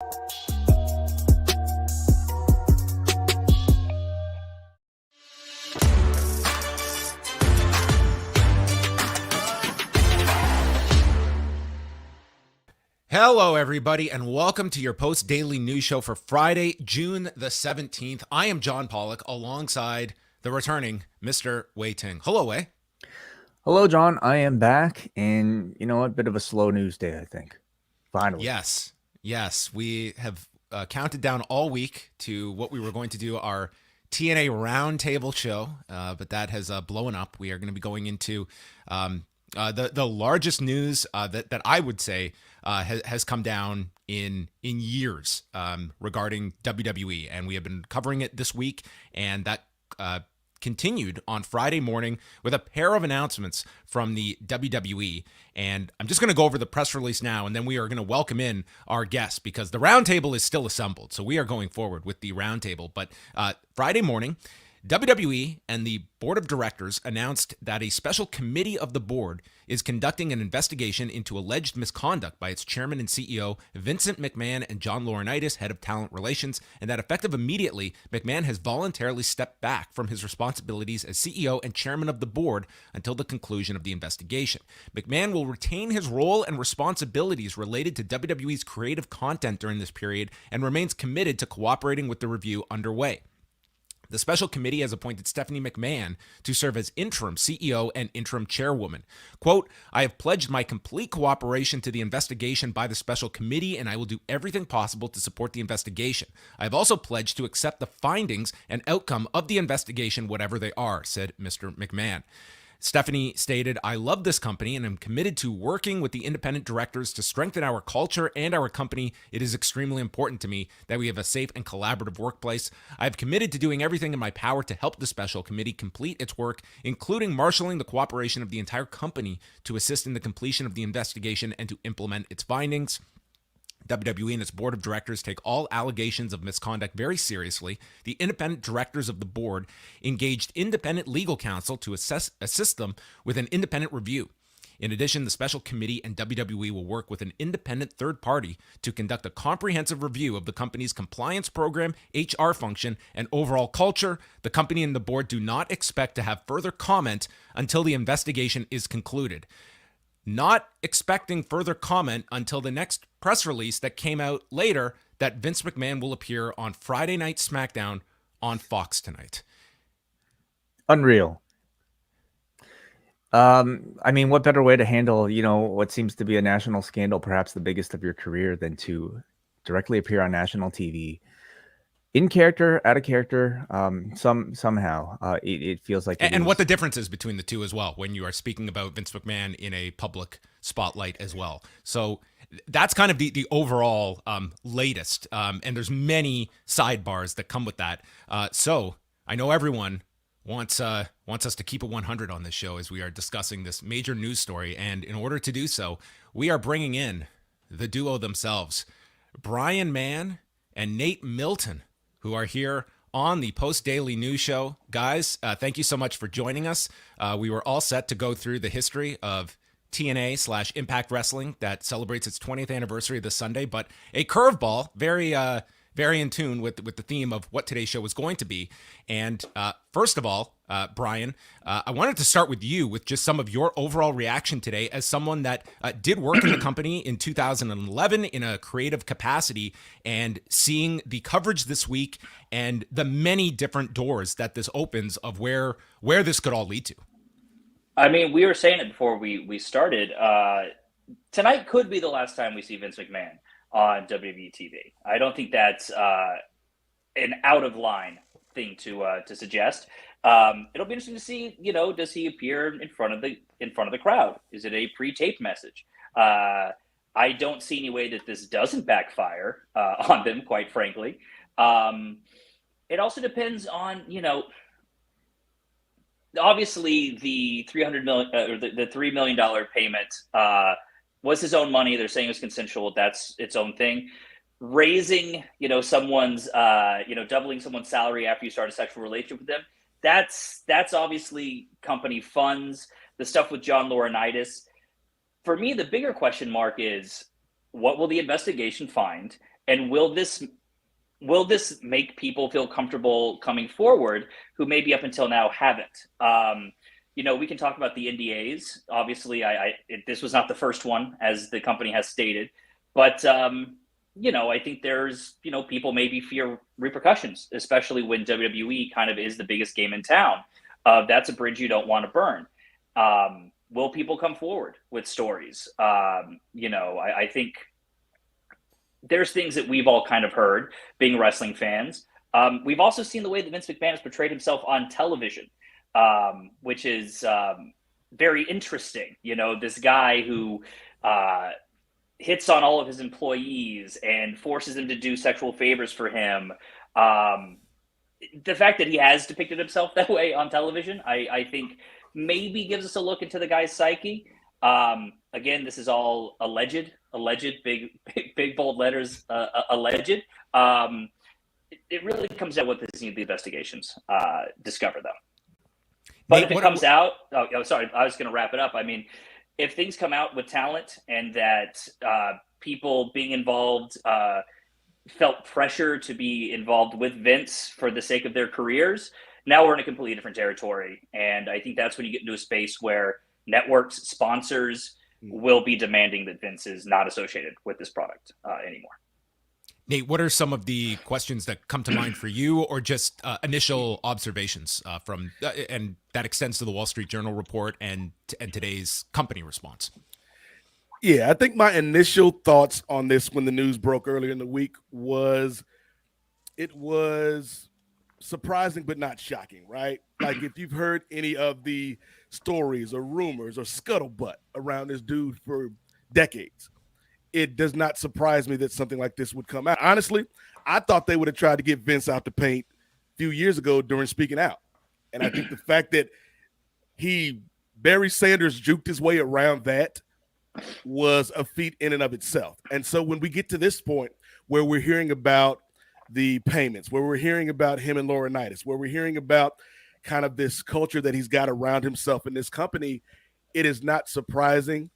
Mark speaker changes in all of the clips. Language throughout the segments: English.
Speaker 1: Hello, everybody, and welcome to your post-daily news show for Friday, June the 17th. I am John Pollock, alongside the returning Mr. Wai Ting. Hello, Wai.
Speaker 2: Hello, John. I am back, and you know what? Bit of a slow news day, I think. Finally.
Speaker 1: Yes. We have counted down all week to what we were going to do, our TNA Roundtable show, but that has blown up. We are going to be going into the largest news that I would say has come down in years regarding WWE, and we have been covering it this week, and that continued on Friday morning with a pair of announcements from the WWE. And I'm just going to go over the press release now, and then we are going to welcome in our guests because the roundtable is still assembled. So we are going forward with the roundtable. But Friday morning, WWE and the Board of Directors announced that a special committee of the board is conducting an investigation into alleged misconduct by its chairman and CEO, Vincent McMahon, and John Laurinaitis, head of talent relations, and that effective immediately, McMahon has voluntarily stepped back from his responsibilities as CEO and chairman of the board until the conclusion of the investigation. McMahon will retain his role and responsibilities related to WWE's creative content during this period and remains committed to cooperating with the review underway. The special committee has appointed Stephanie McMahon to serve as interim CEO and interim chairwoman. Quote, I have pledged my complete cooperation to the investigation by the special committee, and I will do everything possible to support the investigation. I have also pledged to accept the findings and outcome of the investigation, whatever they are, said Mr. McMahon. Stephanie stated, I love this company and am committed to working with the independent directors to strengthen our culture and our company. It is extremely important to me that we have a safe and collaborative workplace. I have committed to doing everything in my power to help the special committee complete its work, including marshaling the cooperation of the entire company to assist in the completion of the investigation and to implement its findings. WWE and its board of directors take all allegations of misconduct very seriously. The independent directors of the board engaged independent legal counsel to assist them with an independent review. In addition, the special committee and WWE will work with an independent third party to conduct a comprehensive review of the company's compliance program, HR function, and overall culture. The company and the board do not expect to have further comment until the investigation is concluded. Not expecting further comment until the next press release that came out later that Vince McMahon will appear on Friday Night SmackDown on Fox tonight.
Speaker 2: Unreal. I mean, what better way to handle, what seems to be a national scandal, perhaps the biggest of your career, than to directly appear on national TV? In character, out of character, somehow it feels like.
Speaker 1: And what the difference is between the two as well, when you are speaking about Vince McMahon in a public spotlight as well. So that's kind of the overall latest. And there's many sidebars that come with that. So I know everyone wants us to keep it 100 on this show as we are discussing this major news story. And in order to do so, we are bringing in the duo themselves, Brian Mann and Nate Milton, who are here on the post-daily news show. Guys, thank you so much for joining us. We were all set to go through the history of TNA/Impact Wrestling that celebrates its 20th anniversary this Sunday, but a curveball, very in tune with the theme of what today's show was going to be. And first of all, Brian, I wanted to start with you with just some of your overall reaction today as someone that did work in the company in 2011 in a creative capacity, and seeing the coverage this week and the many different doors that this opens of where this could all lead to.
Speaker 3: I mean, we were saying it before we started. Tonight could be the last time we see Vince McMahon on WWE TV. I don't think that's an out of line thing to suggest. It'll be interesting to see, does he appear in front of the crowd? Is it a pre-taped message? I don't see any way that this doesn't backfire on them, quite frankly. It also depends on, obviously the $300 million or the $3 million payment was his own money. They're saying it was consensual. That's its own thing. Raising, someone's, doubling someone's salary after you start a sexual relationship with them. That's obviously company funds. The stuff with John Laurinaitis. For me, the bigger question mark is, what will the investigation find? And will this make people feel comfortable coming forward who maybe up until now haven't? We can talk about the NDAs. Obviously, this was not the first one, as the company has stated, but I think there's people maybe fear repercussions, especially when WWE kind of is the biggest game in town. That's a bridge you don't want to burn. Will people come forward with stories? I think there's things that we've all kind of heard being wrestling fans. We've also seen the way that Vince McMahon has portrayed himself on television, which is very interesting. This guy who hits on all of his employees and forces them to do sexual favors for him. The fact that he has depicted himself that way on television, I think maybe gives us a look into the guy's psyche. Again, this is all alleged, big bold letters, alleged. It really comes down to what the investigations discover, though. But if it comes out, sorry, I was going to wrap it up. I mean, if things come out with talent and that people being involved felt pressure to be involved with Vince for the sake of their careers, now we're in a completely different territory. And I think that's when you get into a space where networks, sponsors will be demanding that Vince is not associated with this product anymore.
Speaker 1: Nate, what are some of the questions that come to mind for you, or just initial observations from, and that extends to the Wall Street Journal report and today's company response?
Speaker 4: Yeah, I think my initial thoughts on this when the news broke earlier in the week was it was surprising but not shocking, right? Like if you've heard any of the stories or rumors or scuttlebutt around this dude for decades, it does not surprise me that something like this would come out. Honestly, I thought they would have tried to get Vince out the paint a few years ago during Speaking Out. And I think the fact that Barry Sanders juked his way around that was a feat in and of itself. And so when we get to this point where we're hearing about the payments, where we're hearing about him and Laurinaitis, where we're hearing about kind of this culture that he's got around himself in this company, it is not surprising.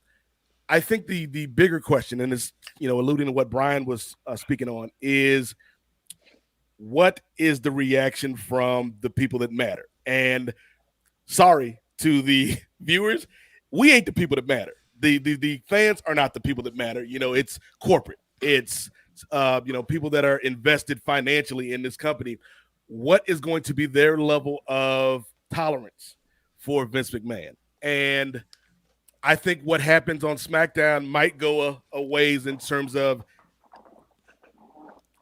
Speaker 4: I think the bigger question, and is alluding to what Brian was speaking on, is what is the reaction from the people that matter? And sorry to the viewers, we ain't the people that matter. The fans are not the people that matter. It's corporate. It's people that are invested financially in this company. What is going to be their level of tolerance for Vince McMahon? And I think what happens on SmackDown might go a ways in terms of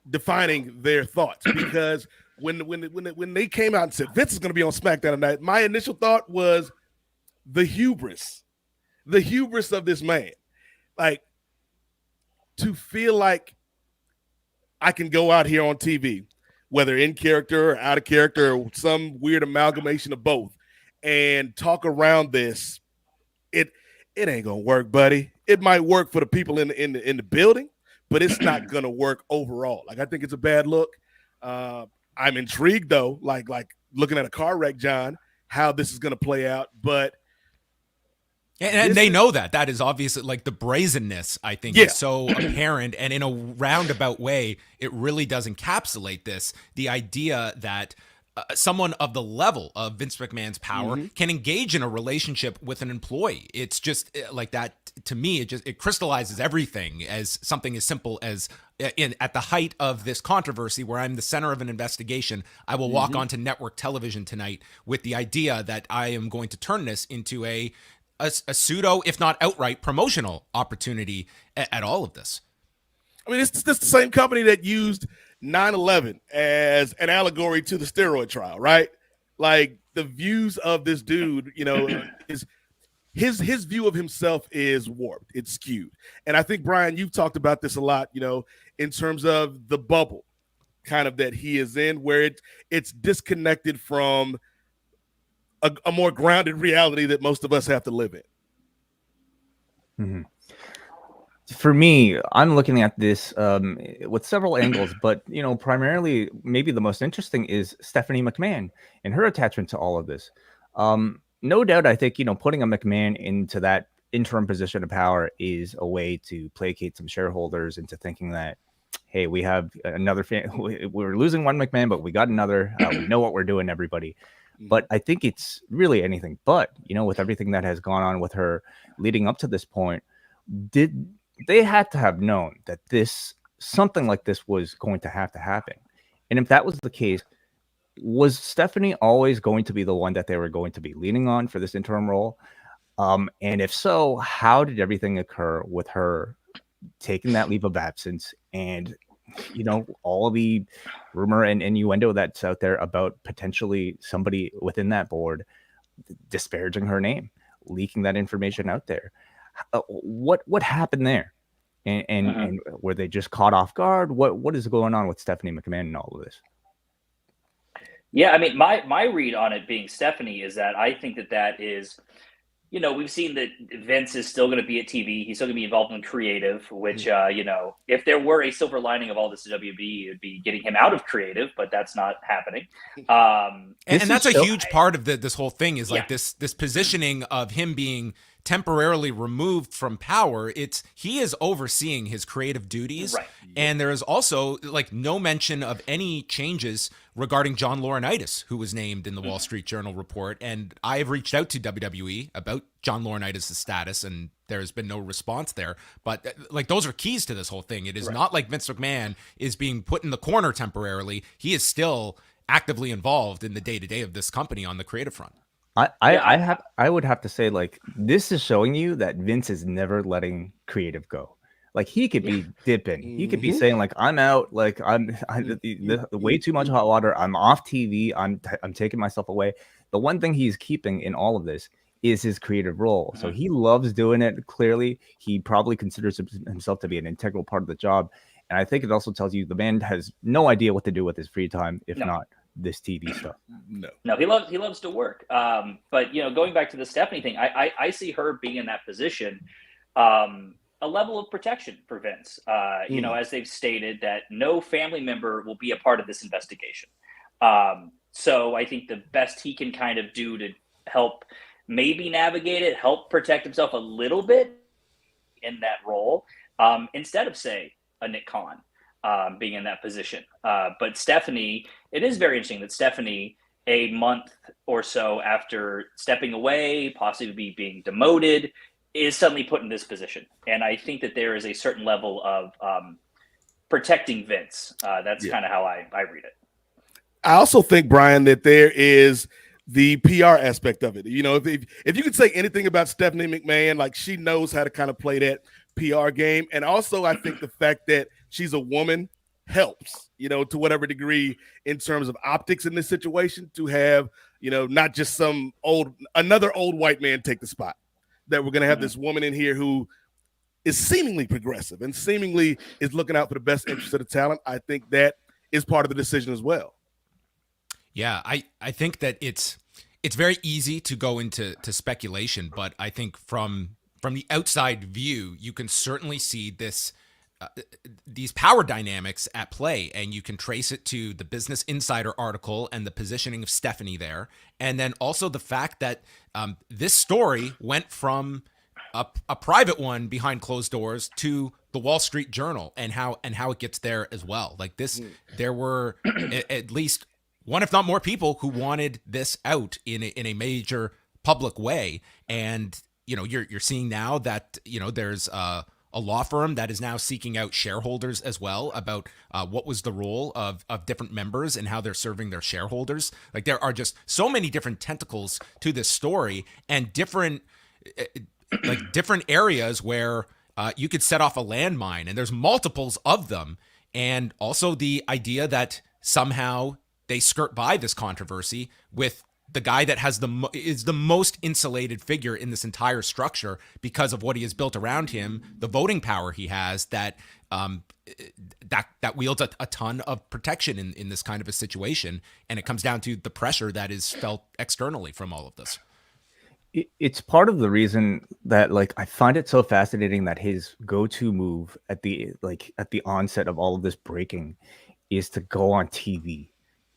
Speaker 4: defining their thoughts, because when they came out and said Vince is going to be on SmackDown tonight, my initial thought was the hubris of this man, like to feel like I can go out here on TV, whether in character or out of character or some weird amalgamation of both, and talk around this. It ain't gonna work, buddy. It might work for the people in the building, but it's not gonna work overall. Like, I think it's a bad look. I'm intrigued though, like looking at a car wreck, John, how this is gonna play out. But
Speaker 1: and they know that is obviously, like, the brazenness, I think, is so apparent, and in a roundabout way, it really does encapsulate this. The idea that someone of the level of Vince McMahon's power can engage in a relationship with an employee. It's just like that. To me, it crystallizes everything as something as simple as at the height of this controversy, where I'm the center of an investigation, I will walk onto network television tonight with the idea that I am going to turn this into a pseudo, if not outright, promotional opportunity at all of this.
Speaker 4: I mean, it's the same company that used 9/11 as an allegory to the steroid trial, right? Like, the views of this dude, is his view of himself is warped. It's skewed. And I think, Brian, you've talked about this a lot, in terms of the bubble kind of that he is in, where it's disconnected from a more grounded reality that most of us have to live in.
Speaker 2: Mm-hmm. For me, I'm looking at this with several angles, but primarily, maybe the most interesting is Stephanie McMahon and her attachment to all of this. No doubt, I think putting a McMahon into that interim position of power is a way to placate some shareholders into thinking that hey, we have another fan. We're losing one McMahon, but we got another. We know what we're doing, everybody. But I think it's really anything but, with everything that has gone on with her leading up to this point, they had to have known that something like this was going to happen. And if that was the case, was Stephanie always going to be the one that they were going to be leaning on for this interim role? And if so, how did everything occur with her taking that leave of absence and, all the rumor and innuendo that's out there about potentially somebody within that board disparaging her name, leaking that information out there? What happened there? And were they just caught off guard? What is going on with Stephanie McMahon and all of this?
Speaker 3: Yeah, I mean, my read on it being Stephanie is that I think that is, we've seen that Vince is still going to be at TV. He's still going to be involved in creative, which, if there were a silver lining of all this WWE, it would be getting him out of creative, but that's not happening.
Speaker 1: And that's a huge part of this whole thing is like this positioning of him being temporarily removed from power. He is overseeing his creative duties. Right. And there is also like no mention of any changes regarding John Laurinaitis, who was named in the Wall Street Journal report. And I have reached out to WWE about John Laurinaitis' status, and there's been no response there. But like those are keys to this whole thing. It is not like Vince McMahon is being put in the corner temporarily. He is still actively involved in the day-to-day of this company on the creative front.
Speaker 2: I would have to say, like, this is showing you that Vince is never letting creative go. Like, he could be dipping. He could be saying, like, I'm out. Like, I'm way too much hot water. I'm off TV. I'm taking myself away. The one thing he's keeping in all of this is his creative role. So he loves doing it. Clearly, he probably considers himself to be an integral part of the job. And I think it also tells you the man has no idea what to do with his free time, if not this TV stuff.
Speaker 3: No, he loves to work. But going back to the Stephanie thing, I see her being in that position, a level of protection for Vince. As they've stated that no family member will be a part of this investigation. So I think the best he can kind of do to help maybe navigate it, help protect himself a little bit in that role, instead of say a Nick Khan. Being in that position. But Stephanie, it is very interesting that Stephanie, a month or so after stepping away, possibly being demoted, is suddenly put in this position. And I think that there is a certain level of protecting Vince. That's kind of how I read it.
Speaker 4: I also think, Brian, that there is the PR aspect of it. If you could say anything about Stephanie McMahon, like, she knows how to kind of play that PR game. And also, I think the fact that she's a woman helps, to whatever degree in terms of optics in this situation, to have, not just another old white man take the spot, that we're going to have this woman in here who is seemingly progressive and seemingly is looking out for the best interest of the talent. I think that is part of the decision as well.
Speaker 1: Yeah, I think that it's very easy to go into speculation, but I think from the outside view, you can certainly see these power dynamics at play, and you can trace it to the Business Insider article and the positioning of Stephanie there. And then also the fact that this story went from a private one behind closed doors to the Wall Street Journal and how it gets there as well. Like this, there were at least one, if not more, people who wanted this out in a major public way. And, you're seeing now that, there's a law firm that is now seeking out shareholders as well about what was the role of different members and how they're serving their shareholders. Like, there are just so many different tentacles to this story, and different areas where you could set off a landmine, and there's multiples of them. And also the idea that somehow they skirt by this controversy with the guy that is the most insulated figure in this entire structure because of what he has built around him, the voting power he has, that wields a ton of protection in this kind of a situation. And it comes down to the pressure that is felt externally from all of this.
Speaker 2: It's part of the reason that, like, I find it so fascinating that his go-to move at the onset of all of this breaking is to go on TV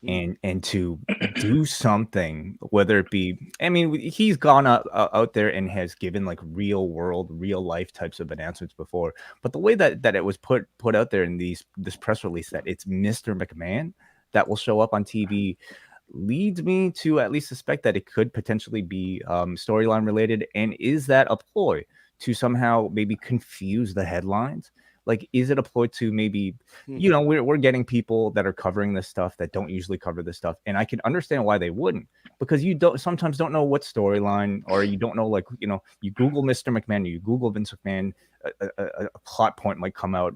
Speaker 2: and to do something, whether it be, I mean, he's gone out there and has given like real world, real life types of announcements before, but the way that it was put out there in this press release that it's Mr. McMahon that will show up on TV leads me to at least suspect that it could potentially be storyline related. And is that a ploy to somehow maybe confuse the headlines? Like, is it a ploy to maybe, we're getting people that are covering this stuff that don't usually cover this stuff. And I can understand why they wouldn't, because you sometimes don't know what storyline, or you don't know, like, you Google Mr. McMahon, you Google Vince McMahon, a plot point might come out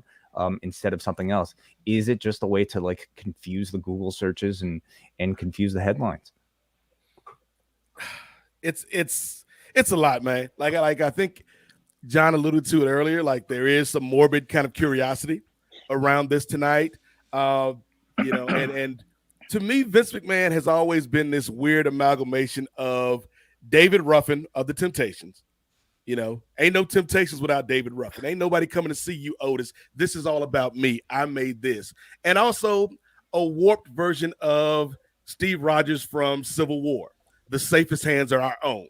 Speaker 2: instead of something else. Is it just a way to like confuse the Google searches and confuse the headlines?
Speaker 4: It's a lot, man. Like I think John alluded to it earlier. Like, there is some morbid kind of curiosity around this tonight. And to me, Vince McMahon has always been this weird amalgamation of David Ruffin of the Temptations. Ain't no Temptations without David Ruffin. Ain't nobody coming to see you, Otis. This is all about me. I made this. And also a warped version of Steve Rogers from Civil War. The safest hands are our own.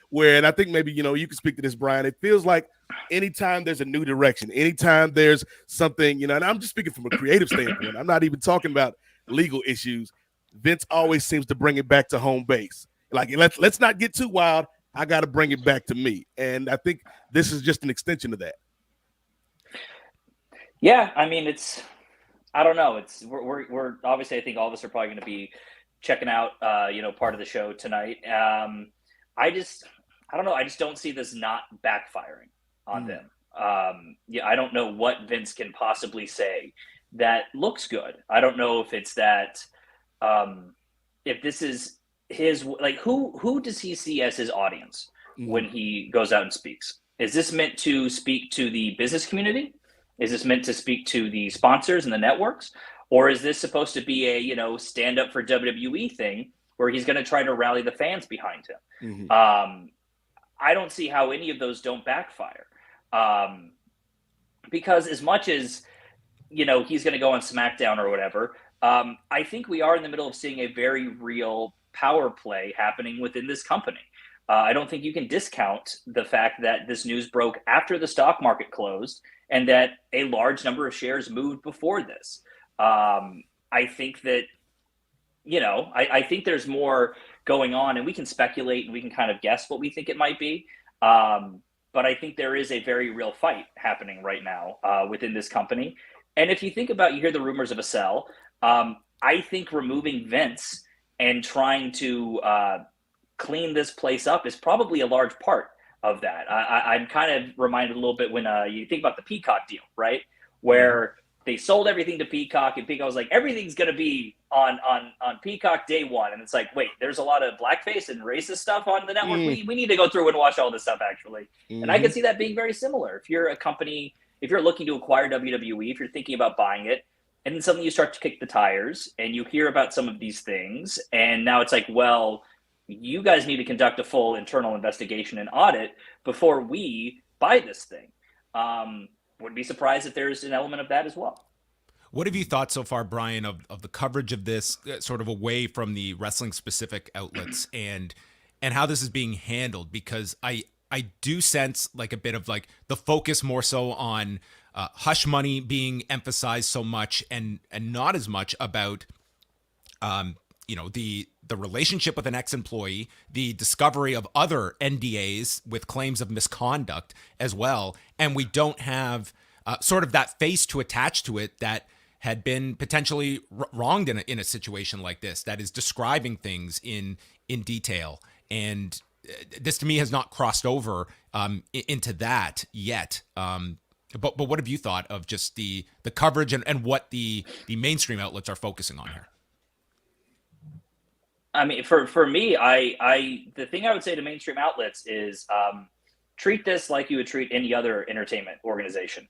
Speaker 4: And I think maybe, you can speak to this, Brian. It feels like anytime there's a new direction, anytime there's something, and I'm just speaking from a creative standpoint. I'm not even talking about legal issues. Vince always seems to bring it back to home base. Like, let's not get too wild. I got to bring it back to me. And I think this is just an extension of that.
Speaker 3: Yeah. I mean, I don't know. We're obviously, I think all of us are probably going to be checking out, part of the show tonight. I don't know. I just don't see this not backfiring on them. I don't know what Vince can possibly say that looks good. I don't know if it's that, if this is his, like, who does he see as his audience when he goes out and speaks? Is this meant to speak to the business community? Is this meant to speak to the sponsors and the networks? Or is this supposed to be a, stand up for WWE thing where he's going to try to rally the fans behind him? I don't see how any of those don't backfire. Because as much as, he's going to go on SmackDown or whatever, I think we are in the middle of seeing a very real power play happening within this company. I don't think you can discount the fact that this news broke after the stock market closed and that a large number of shares moved before this. I think that, I think there's more going on, and we can speculate and we can kind of guess what we think it might be. But I think there is a very real fight happening right now within this company. And if you think about, you hear the rumors of a sell, I think removing Vince and trying to clean this place up is probably a large part of that. I'm kind of reminded a little bit when you think about the Peacock deal, right? Where they sold everything to Peacock, and Peacock was like, everything's going to be on Peacock day one. And it's like, wait, there's a lot of blackface and racist stuff on the network. We need to go through and watch all this stuff, actually. And I can see that being very similar. If you're a company, if you're looking to acquire WWE, if you're thinking about buying it, and then suddenly you start to kick the tires and you hear about some of these things, and now it's like, well, you guys need to conduct a full internal investigation and audit before we buy this thing. Wouldn't be surprised if there's an element of that as well.
Speaker 1: What have you thought so far, Brian, of the coverage of this sort of away from the wrestling specific outlets and how this is being handled? Because I do sense like a bit of like the focus more so on hush money being emphasized so much and not as much about the relationship with an ex-employee, the discovery of other NDAs with claims of misconduct as well. And we don't have sort of that face to attach to it that had been potentially wronged in a situation like this, that is describing things in detail. And this to me has not crossed over into that yet. But what have you thought of just the coverage and what the mainstream outlets are focusing on here?
Speaker 3: I mean, for me, the thing I would say to mainstream outlets is treat this like you would treat any other entertainment organization,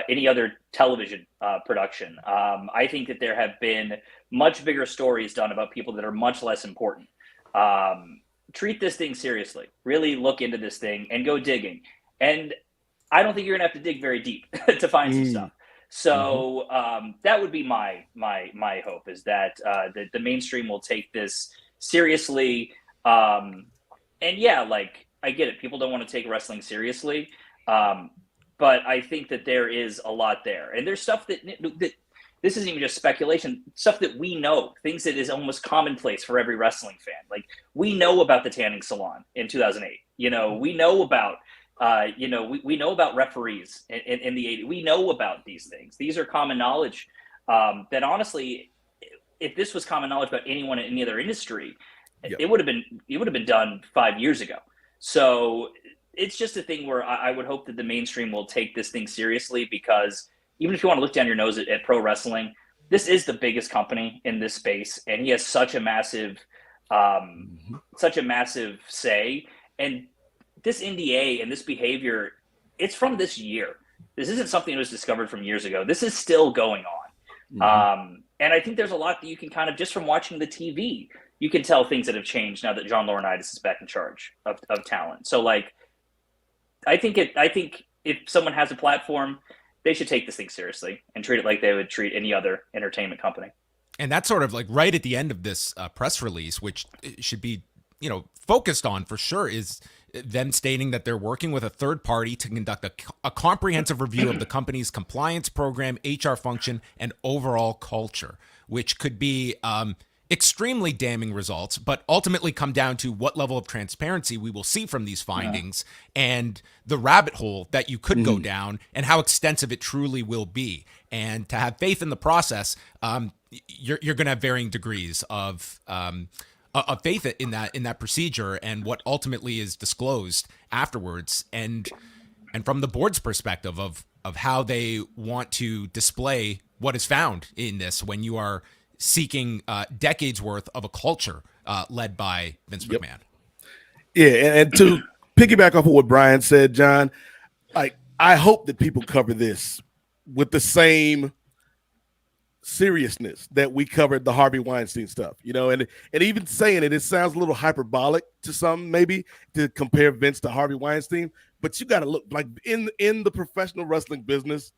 Speaker 3: any other television production. I think that there have been much bigger stories done about people that are much less important. Treat this thing seriously. Really look into this thing and go digging. And I don't think you're going to have to dig very deep to find some stuff. So that would be my hope, is that the mainstream will take this seriously. And yeah, like, I get it. People don't want to take wrestling seriously. But I think that there is a lot there. And there's stuff that this isn't even just speculation, stuff that we know, things that is almost commonplace for every wrestling fan. Like, we know about the tanning salon in 2008. You know, we know about, we know about referees in the 80s. We know about these things. These are common knowledge that, honestly, if this was common knowledge about anyone in any other industry, it would have been done 5 years ago. So it's just a thing where I would hope that the mainstream will take this thing seriously, because even if you want to look down your nose at pro wrestling, this is the biggest company in this space, and he has such a massive say. And this NDA and this behavior, it's from this year. This isn't something that was discovered from years ago. This is still going on. And I think there's a lot that you can kind of, just from watching the TV, you can tell things that have changed now that John Laurinaitis is back in charge of talent. So, like, I think if someone has a platform, they should take this thing seriously and treat it like they would treat any other entertainment company.
Speaker 1: And that's sort of like right at the end of this press release, which should be, focused on for sure, is them stating that they're working with a third party to conduct a comprehensive review of the company's compliance program, HR function, and overall culture, which could be extremely damning results, but ultimately come down to what level of transparency we will see from these findings and the rabbit hole that you could go down and how extensive it truly will be. And to have faith in the process, you're going to have varying degrees of faith in that procedure and what ultimately is disclosed afterwards. And from the board's perspective of how they want to display what is found in this, when you are seeking decades worth of a culture led by Vince McMahon.
Speaker 4: Yeah, and to piggyback off of what Brian said, John, like, I hope that people cover this with the same seriousness that we covered the Harvey Weinstein stuff, and even saying it sounds a little hyperbolic to some, maybe, to compare Vince to Harvey Weinstein, but you got to look, like, in the professional wrestling business,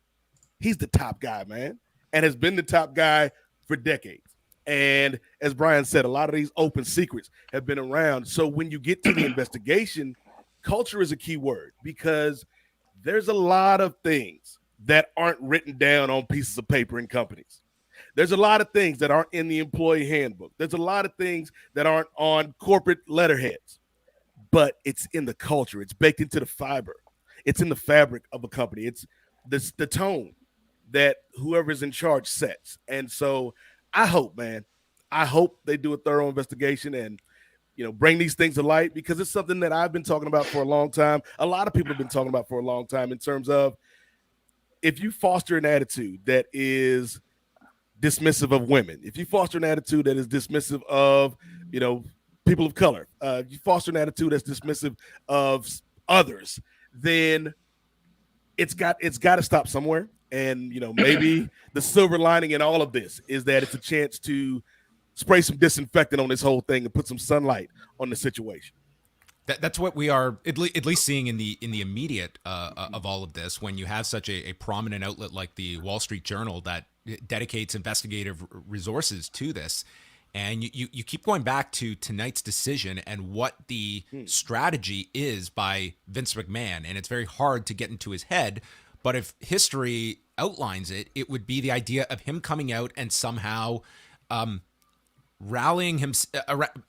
Speaker 4: he's the top guy, man, and has been the top guy for decades. And as Brian said, a lot of these open secrets have been around. So when you get to the investigation, culture is a key word, because there's a lot of things that aren't written down on pieces of paper in companies. There's a lot of things that aren't in the employee handbook. There's a lot of things that aren't on corporate letterheads, but it's in the culture. It's baked into the fiber. It's in the fabric of a company. It's the tone that whoever's in charge sets. And so I hope they do a thorough investigation and, bring these things to light, because it's something that I've been talking about for a long time. A lot of people have been talking about for a long time, in terms of, if you foster an attitude that is dismissive of women, if you foster an attitude that is dismissive of, people of color, if you foster an attitude that's dismissive of others, then it's got to stop somewhere. And, maybe the silver lining in all of this is that it's a chance to spray some disinfectant on this whole thing and put some sunlight on the situation.
Speaker 1: That's what we are at least seeing in the immediate of all of this, when you have such a prominent outlet like the Wall Street Journal that dedicates investigative resources to this. And you keep going back to tonight's decision and what the strategy is by Vince McMahon. And it's very hard to get into his head. But if history outlines it, it would be the idea of him coming out and somehow rallying him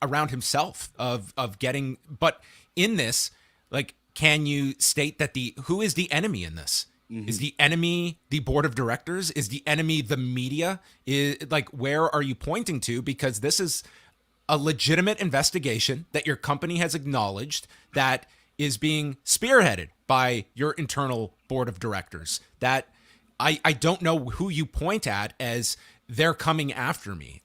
Speaker 1: around himself of getting. But in this, like, can you state that who is the enemy in this? Is the enemy the board of directors? Is the enemy the media? Where are you pointing to? Because this is a legitimate investigation that your company has acknowledged that is being spearheaded by your internal board of directors. That I don't know who you point at as they're coming after me.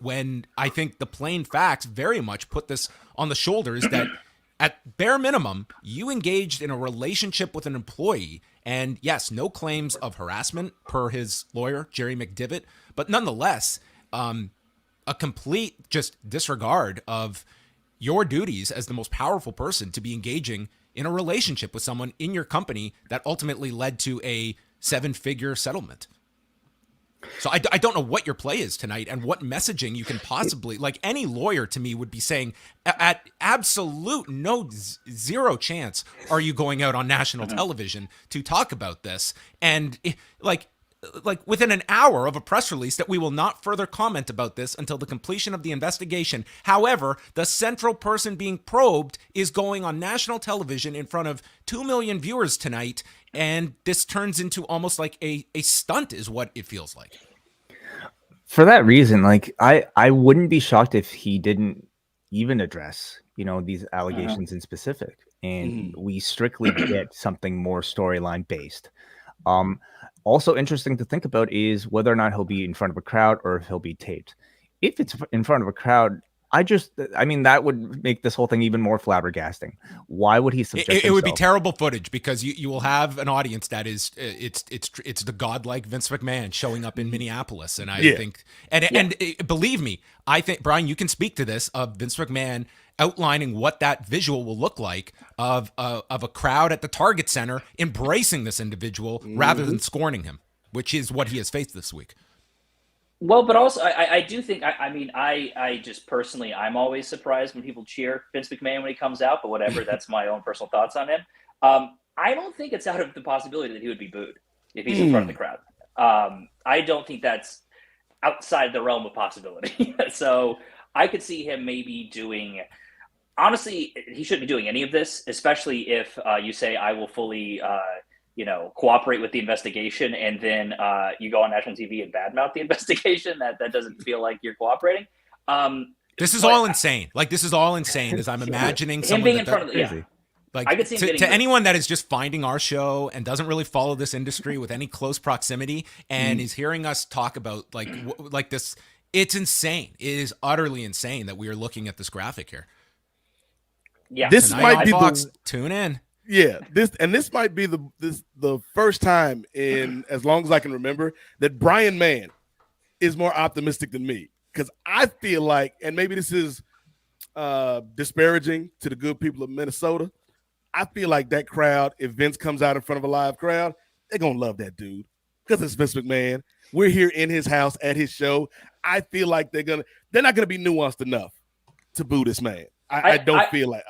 Speaker 1: When I think the plain facts very much put this on the shoulders that at bare minimum, you engaged in a relationship with an employee. And yes, no claims of harassment per his lawyer, Jerry McDivitt, but nonetheless, a complete just disregard of your duties as the most powerful person to be engaging in a relationship with someone in your company that ultimately led to a seven-figure settlement. So I don't know what your play is tonight and what messaging you can possibly, like any lawyer to me would be saying at absolute zero chance are you going out on national television to talk about this. And like within an hour of a press release that we will not further comment about this until the completion of the investigation. However, the central person being probed is going on national television in front of 2 million viewers tonight. And this turns into almost like a stunt is what it feels like.
Speaker 2: For that reason, like I wouldn't be shocked if he didn't even address, these allegations in specific, and we strictly get something more storyline based. Also interesting to think about is whether or not he'll be in front of a crowd or if he'll be taped. If it's in front of a crowd, that would make this whole thing even more flabbergasting. Why would he subject himself?
Speaker 1: It would be terrible footage because you will have an audience that is it's the godlike Vince McMahon showing up in Minneapolis, and I think and believe me, I think Brian, you can speak to this of Vince McMahon outlining what that visual will look like of a crowd at the Target Center embracing this individual rather than scorning him, which is what he has faced this week.
Speaker 3: Well, but also I do think, I just personally, I'm always surprised when people cheer Vince McMahon when he comes out, but whatever, that's my own personal thoughts on him. I don't think it's out of the possibility that he would be booed if he's in front of the crowd. I don't think that's outside the realm of possibility. So I could see him maybe doing, honestly, he shouldn't be doing any of this, especially if you say, I will fully, cooperate with the investigation, and then you go on national TV and badmouth the investigation. That doesn't feel like you're cooperating.
Speaker 1: This is all insane. Like, this is all insane as I'm imagining
Speaker 3: him being in front of the,
Speaker 1: Like,
Speaker 3: I could see him
Speaker 1: to anyone that is just finding our show and doesn't really follow this industry with any close proximity and is hearing us talk about like this, it's insane. It is utterly insane that we are looking at this graphic here.
Speaker 3: Yeah,
Speaker 4: this
Speaker 1: Tonight
Speaker 4: might be
Speaker 1: Fox, tune in.
Speaker 4: Yeah, this might be the first time in as long as I can remember that Brian Mann is more optimistic than me, because I feel like, and maybe this is disparaging to the good people of Minnesota, I feel like that crowd, if Vince comes out in front of a live crowd, they're gonna love that dude because it's Vince McMahon. We're here in his house at his show. I feel like they're not gonna be nuanced enough to boo this man. I don't feel like.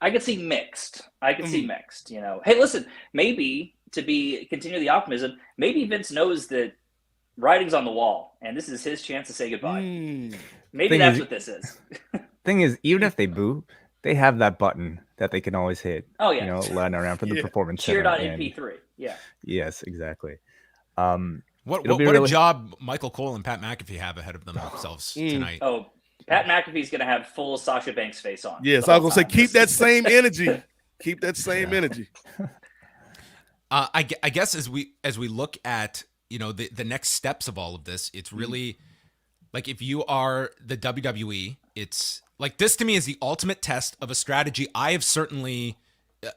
Speaker 3: I could see mixed. Hey, listen, maybe continue the optimism, maybe Vince knows that writing's on the wall and this is his chance to say goodbye. Maybe that's what this is.
Speaker 2: Thing is, even if they boo, they have that button that they can always hit.
Speaker 3: Oh yeah,
Speaker 2: laying around for the performance.
Speaker 3: Cheer.mp3. Yeah.
Speaker 2: Yes, exactly.
Speaker 1: What a job Michael Cole and Pat McAfee have ahead of themselves tonight.
Speaker 3: Oh, Pat McAfee's going to have full Sasha Banks face on.
Speaker 4: Yes, I was going to say, keep that same energy. Keep that same energy.
Speaker 1: I guess as we look at, the next steps of all of this, it's really like, if you are the WWE, it's like, this to me is the ultimate test of a strategy I have certainly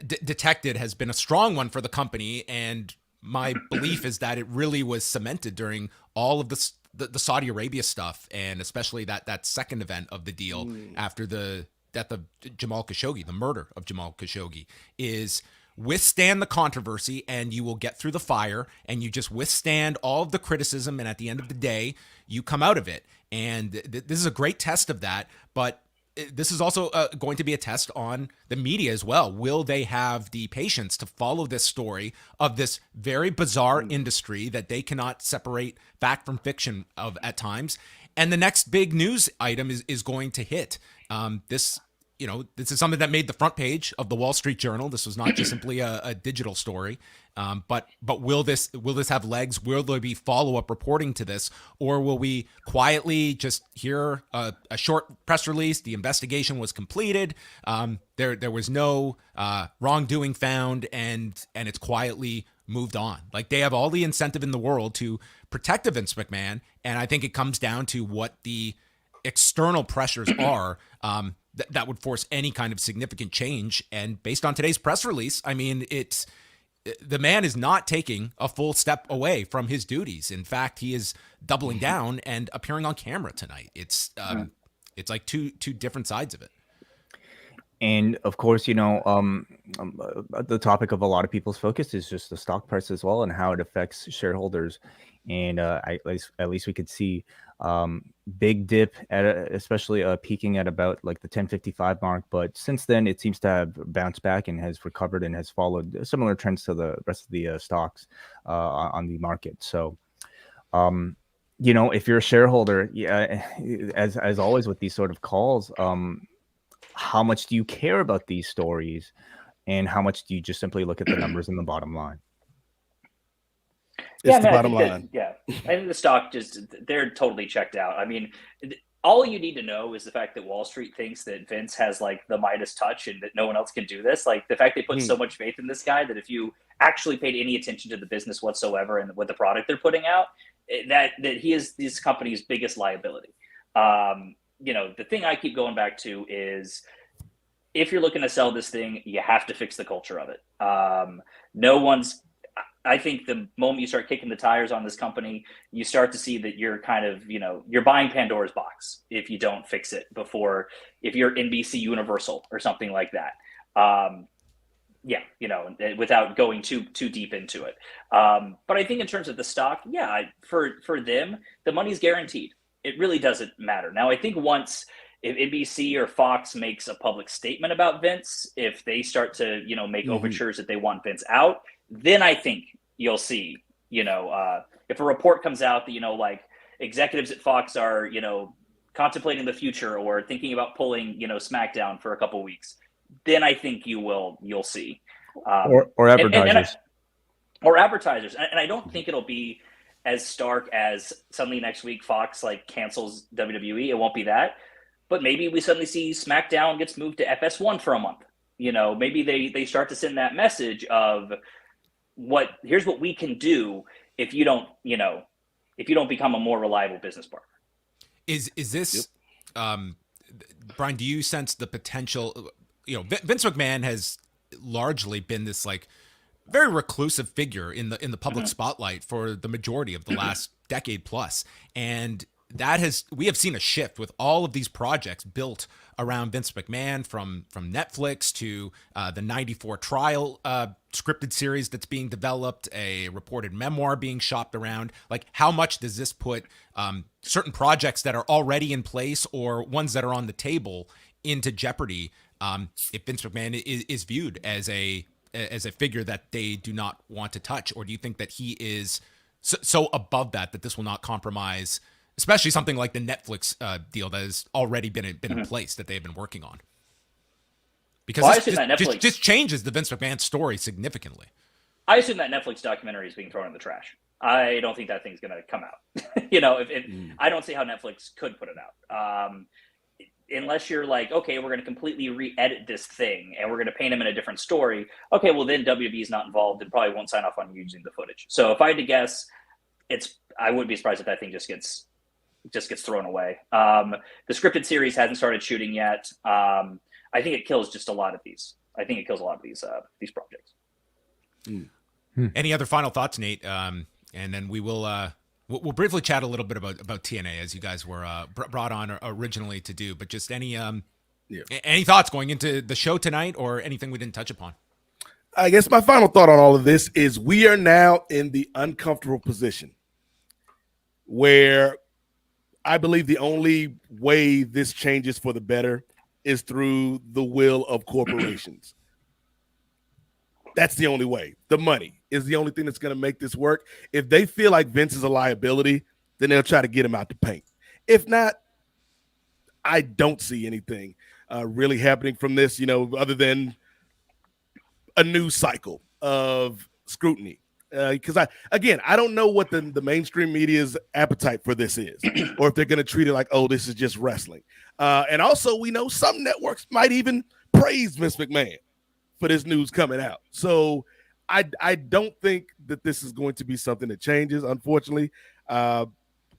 Speaker 1: detected has been a strong one for the company. And my belief is that it really was cemented during all of the Saudi Arabia stuff, and especially that second event of the deal after the death of Jamal Khashoggi, the murder of Jamal Khashoggi, is withstand the controversy and you will get through the fire, and you just withstand all of the criticism, and at the end of the day, you come out of it. And this is a great test of that, but this is also going to be a test on the media as well. Will they have the patience to follow this story of this very bizarre industry that they cannot separate fact from fiction of at times? And the next big news item is going to hit. This is something that made the front page of the Wall Street Journal. This was not just simply a digital story. But will this have legs? Will there be follow-up reporting to this? Or will we quietly just hear a short press release? The investigation was completed. There was no wrongdoing found, and it's quietly moved on. Like, they have all the incentive in the world to protect Vince McMahon, and I think it comes down to what the external pressures are that would force any kind of significant change. And based on today's press release, I mean, the man is not taking a full step away from his duties. In fact, he is doubling down and appearing on camera tonight. It's like two different sides of it.
Speaker 2: And of course, the topic of a lot of people's focus is just the stock price as well and how it affects shareholders. And at least we could see big dip especially peaking at about like the 1055 mark. But since then, it seems to have bounced back and has recovered and has followed similar trends to the rest of the stocks on the market. So, if you're a shareholder, as always with these sort of calls, how much do you care about these stories, and how much do you just simply look at the numbers and the bottom line?
Speaker 4: It's the bottom line.
Speaker 3: I think the stock they're totally checked out. I mean, all you need to know is the fact that Wall Street thinks that Vince has like the Midas touch and that no one else can do this. Like the fact they put so much faith in this guy that if you actually paid any attention to the business whatsoever and what the product they're putting out, that he is this company's biggest liability. The thing I keep going back to is if you're looking to sell this thing, you have to fix the culture of it. I think the moment you start kicking the tires on this company, you start to see that you're kind of, you're buying Pandora's box if you don't fix it if you're NBC Universal or something like that. Without going too deep into it. But I think in terms of the stock, for them, the money's guaranteed. It really doesn't matter. Now, I think if NBC or Fox makes a public statement about Vince, if they start to, make overtures that they want Vince out, then I think you'll see, if a report comes out that, like executives at Fox are, contemplating the future or thinking about pulling, SmackDown for a couple of weeks, then I think you'll see.
Speaker 2: Or advertisers.
Speaker 3: Or advertisers. And I don't think it'll be as stark as suddenly next week Fox like cancels WWE. It won't be that. But maybe we suddenly see SmackDown gets moved to FS1 for a month. Maybe they start to send that message of here's what we can do if you don't become a more reliable business partner.
Speaker 1: Is this Brian, do you sense the potential? Vince McMahon has largely been this like very reclusive figure in the public spotlight for the majority of the last decade plus, and we have seen a shift with all of these projects built around Vince McMahon, from Netflix to the '94 trial scripted series that's being developed, a reported memoir being shopped around. Like, how much does this put certain projects that are already in place or ones that are on the table into jeopardy if Vince McMahon is viewed as a figure that they do not want to touch? Or do you think that he is so above that this will not compromise, especially something like the Netflix deal that has already been in place that they've been working on? Because this just changes the Vince McMahon story significantly.
Speaker 3: I assume that Netflix documentary is being thrown in the trash. I don't think that thing's going to come out. I don't see how Netflix could put it out. Unless you're like, okay, we're going to completely re-edit this thing and we're going to paint him in a different story. Okay, well then WWE is not involved and probably won't sign off on using the footage. So if I had to guess, I wouldn't be surprised if that thing just gets thrown away. The scripted series hasn't started shooting yet. I think it kills just a lot of these. I think it kills a lot of these projects.
Speaker 1: Any other final thoughts, Nate? And then we will we'll briefly chat a little bit about TNA, as you guys were brought on originally to do. But just any thoughts going into the show tonight, or anything we didn't touch upon?
Speaker 4: I guess my final thought on all of this is we are now in the uncomfortable position where I believe the only way this changes for the better is through the will of corporations. That's the only way. The money is the only thing that's going to make this work. If they feel like Vince is a liability, then they'll try to get him out the paint. If not, I don't see anything really happening from this, other than a news cycle of scrutiny. Because I don't know what the mainstream media's appetite for this is, or if they're going to treat it like, oh, this is just wrestling. And also, we know some networks might even praise Vince McMahon for this news coming out. So I don't think that this is going to be something that changes, unfortunately,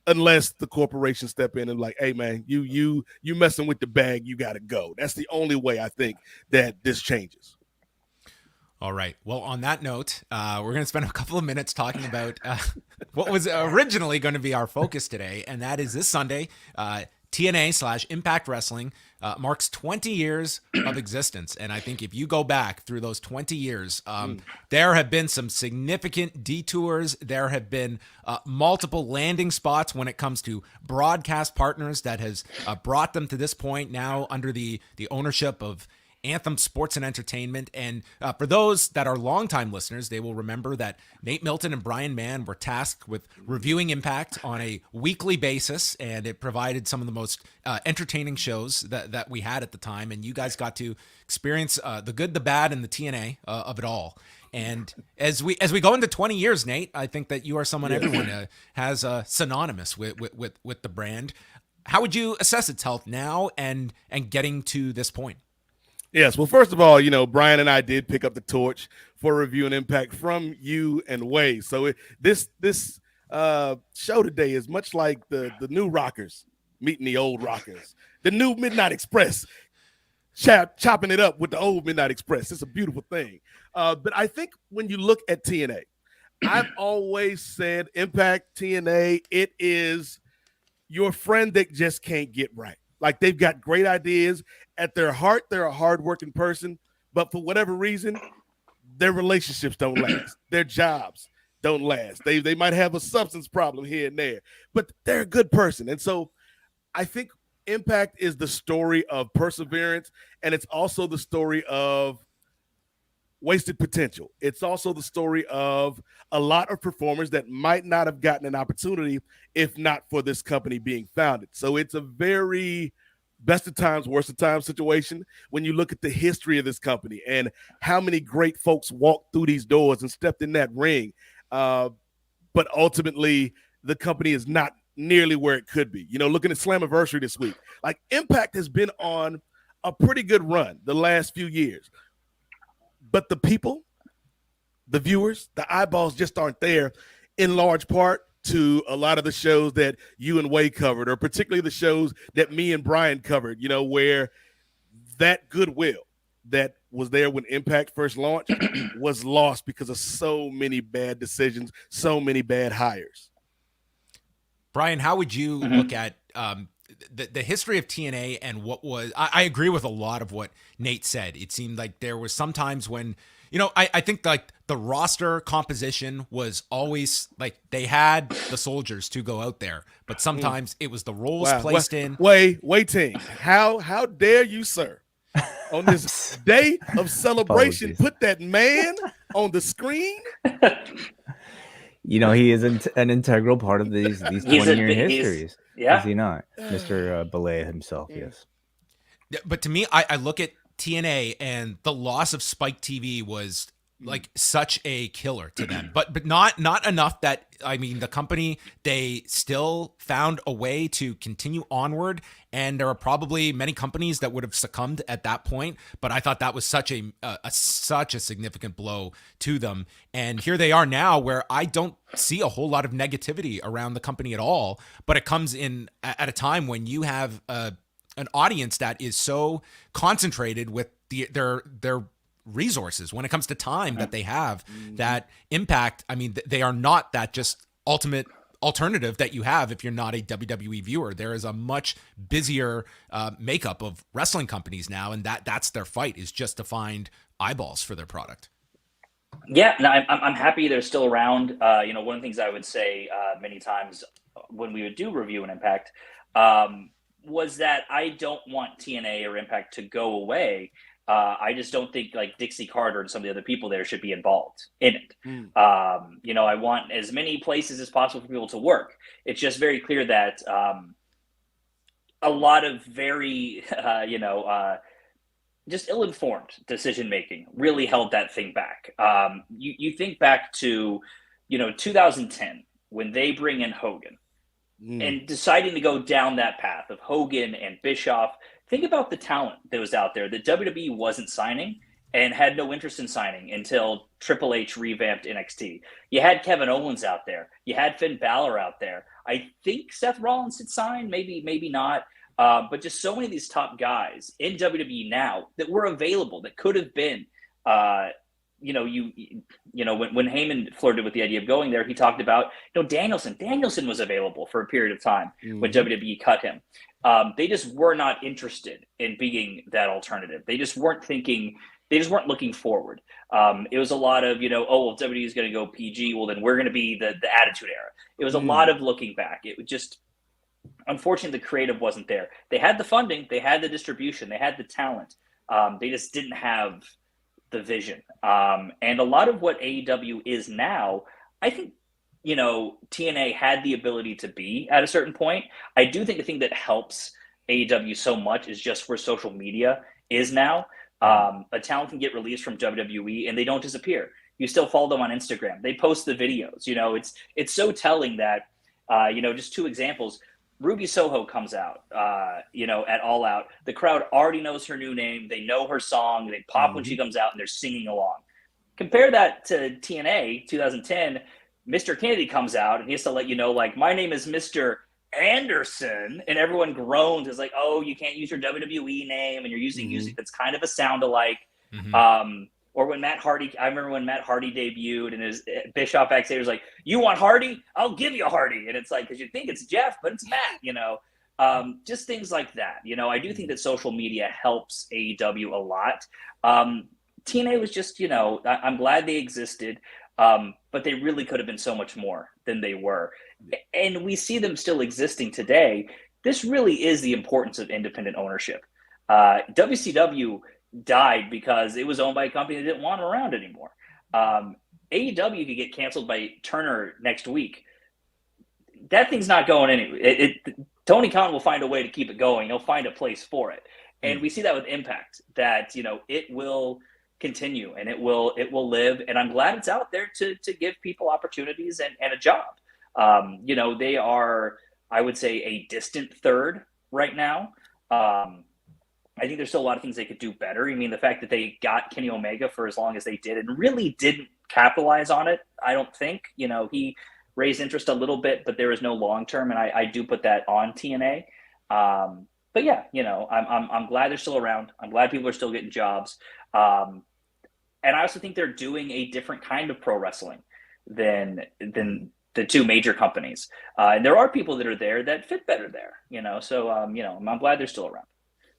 Speaker 4: unless the corporations step in and like, hey man, you messing with the bag, you got to go. That's the only way I think that this changes.
Speaker 1: All right. Well, on that note, we're going to spend a couple of minutes talking about what was originally going to be our focus today, and that is this Sunday, TNA/Impact Wrestling marks 20 years of existence. And I think if you go back through those 20 years, there have been some significant detours. There have been multiple landing spots when it comes to broadcast partners that has brought them to this point now under the ownership of Anthem Sports and Entertainment. And for those that are longtime listeners, they will remember that Nate Milton and Brian Mann were tasked with reviewing Impact on a weekly basis, and it provided some of the most entertaining shows that we had at the time. And you guys got to experience the good, the bad, and the TNA of it all. And as we go into 20 years, Nate, I think that you are someone everyone has synonymous with the brand. How would you assess its health now and getting to this point?
Speaker 4: Yes. Well, first of all, Brian and I did pick up the torch for reviewing Impact from you and Wai. So this show today is much like the new rockers meeting the old rockers, the new Midnight Express chopping it up with the old Midnight Express. It's a beautiful thing. But I think when you look at TNA, I've always said Impact, TNA, it is your friend that just can't get right. Like, they've got great ideas. At their heart, they're a hardworking person, but for whatever reason, their relationships don't last. Their jobs don't last. They might have a substance problem here and there, but they're a good person. And so I think Impact is the story of perseverance, and it's also the story of wasted potential. It's also the story of a lot of performers that might not have gotten an opportunity if not for this company being founded. So it's a very best of times, worst of times situation when you look at the history of this company and how many great folks walked through these doors and stepped in that ring. But ultimately, the company is not nearly where it could be. Looking at Slammiversary this week, like, Impact has been on a pretty good run the last few years. But the people, the viewers, the eyeballs just aren't there, in large part to a lot of the shows that you and Wai covered, or particularly the shows that me and Brian covered, where that goodwill that was there when Impact first launched was lost because of so many bad decisions, so many bad hires.
Speaker 1: Brian, how would you look at the history of TNA and what was? I agree with a lot of what Nate said. It seemed like there was some times when, I think like the roster composition was always like they had the soldiers to go out there, but sometimes it was the roles placed in.
Speaker 4: Wai Ting, how dare you, sir, on this day of celebration, put that man on the screen?
Speaker 2: He is an integral part of these 20-year histories. Is he not? Mr. Belay himself, yes.
Speaker 1: But to me, I look at TNA and the loss of Spike TV was like such a killer to them, but not enough that, I mean, the company, they still found a way to continue onward, and there are probably many companies that would have succumbed at that point, but I thought that was such a significant blow to them. And here they are now, where I don't see a whole lot of negativity around the company at all, but it comes in at a time when you have an audience that is so concentrated with their resources when it comes to time that they have, that Impact, I mean, they are not that just ultimate alternative that you have if you're not a WWE viewer. There is a much busier makeup of wrestling companies now, and that's their fight, is just to find eyeballs for their product.
Speaker 3: Yeah, no, I'm happy they're still around. One of the things I would say many times when we would do review an Impact was that I don't want TNA or Impact to go away. I just don't think like Dixie Carter and some of the other people there should be involved in it. I want as many places as possible for people to work. It's just very clear that a lot of very, just ill-informed decision-making really held that thing back. You think back to, 2010 when they bring in Hogan and deciding to go down that path of Hogan and Bischoff. Think about the talent that was out there that WWE wasn't signing and had no interest in signing until Triple H revamped NXT. You had Kevin Owens out there. You had Finn Balor out there. I think Seth Rollins had signed, maybe not. But just so many of these top guys in WWE now that were available, that could have been when Heyman flirted with the idea of going there, he talked about, Danielson was available for a period of time when WWE cut him. They just were not interested in being that alternative. They just weren't looking forward. It was a lot of, well, if WWE is going to go PG, well, then we're going to be the Attitude Era. It was a lot of looking back. It was just, unfortunately, the creative wasn't there. They had the funding, they had the distribution, they had the talent. They just didn't have the vision. And a lot of what AEW is now, I think, TNA had the ability to be at a certain point. I do think the thing that helps AEW so much is just where social media is now. A talent can get released from WWE and they don't disappear. You still follow them on Instagram. They post the videos. It's so telling that, just two examples. Ruby Soho comes out, at All Out. The crowd already knows her new name. They know her song. They pop when she comes out and they're singing along. Compare that to TNA 2010. Mr. Kennedy comes out and he has to let you know, like, my name is Mr. Anderson, and everyone groans. It's like, oh, you can't use your WWE name and you're using music that's kind of a sound alike. Or when Matt Hardy, I remember when Matt Hardy debuted and his Bischoff backstage was like, you want Hardy? I'll give you Hardy. And it's like, because you think it's Jeff, but it's Matt, just things like that. I do think that social media helps AEW a lot. TNA was just, I'm glad they existed. But they really could have been so much more than they were. And we see them still existing today. This really is the importance of independent ownership. WCW died because it was owned by a company that didn't want them around anymore. AEW could get canceled by Turner next week. That thing's not going anywhere. Tony Khan will find a way to keep it going. He'll find a place for it. And we see that with Impact, that, it will continue and it will live. And I'm glad it's out there to give people opportunities and a job. They are, I would say, a distant third right now. I think there's still a lot of things they could do better. I mean, the fact that they got Kenny Omega for as long as they did and really didn't capitalize on it, I don't think. He raised interest a little bit, but there is no long-term, and I do put that on TNA. But yeah, I'm glad they're still around. I'm glad people are still getting jobs. And I also think they're doing a different kind of pro wrestling than the two major companies. And there are people that are there that fit better there, so, I'm glad they're still around.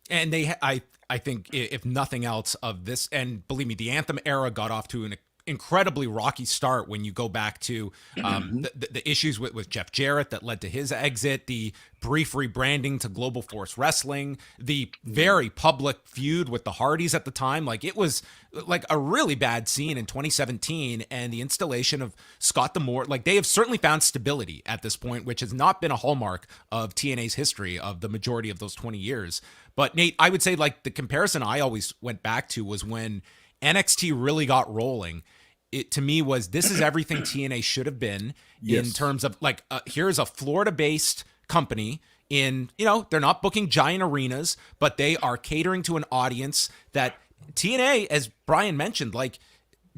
Speaker 1: And I think if nothing else of this, and believe me, the Anthem era got off to an incredibly rocky start when you go back to the issues with Jeff Jarrett that led to his exit, the brief rebranding to Global Force Wrestling, the very public feud with the Hardys at the time. Like, it was like a really bad scene in 2017, and the installation of Scott D'Amore, like, they have certainly found stability at this point, which has not been a hallmark of TNA's history of the majority of those 20 years. But Nate, I would say, like, the comparison I always went back to was when NXT really got rolling. It to me was, this is everything TNA should have been in terms of, like, here's a Florida-based company in, they're not booking giant arenas, but they are catering to an audience that TNA, as Brian mentioned, like,